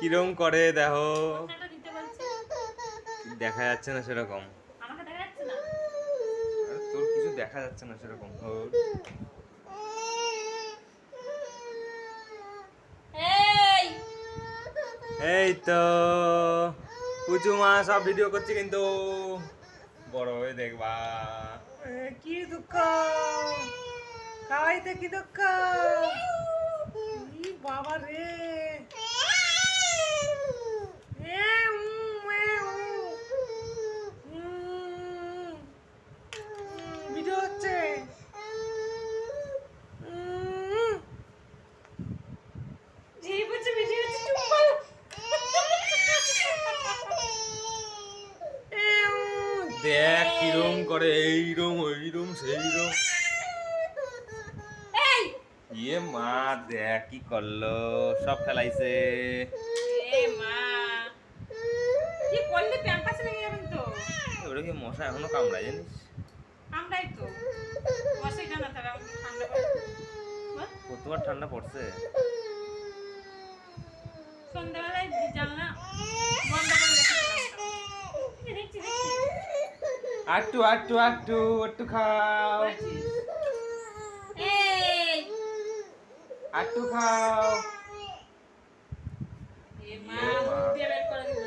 কিরম করে দেখো, ওড়নাটা দিতে বলছে। দেখা যাচ্ছে না সেরকম। আমাকে দেখা যাচ্ছে না। আরে তোর কিছু দেখা যাচ্ছে না সেরকম ওর। এই এই তো পুচু মা সব ভিডিও করছে কিন্তু বড় হয়ে দেখবা। কি দুঃখ, খাওয়াইতে কি দুঃখ, ই বাবা রে। ভিডিও হচ্ছে। ঝিরি বুঝছে ভিডিও হচ্ছে, চুপ করো। দেখ কিরম করে, এইরম ওইরম সেইরম। এই ইয়ে মা, দেখ কি করলো, সব ফেলাইছে। এ মা, কি করলে প্যাম্পাস ভেঙে যাবেন তো। ওটা কি মশা এখনো কামড়ায় জানিস? আমরাই তো মশাই টানা তারা ঠান্ডা পড়ে। বল, কতবার ঠান্ডা পড়ছে। সন্ধ্যাবেলায় জানলা বন্ধ করে রেখেছিলাম তো। এই যে দেখছি দেখছি আটটু আটটু আটটু একটু খাও, করেছিস। এই আটটু খাও। এ মা, ইয়ে মা। মুখ দিয়ে বের করে দিল।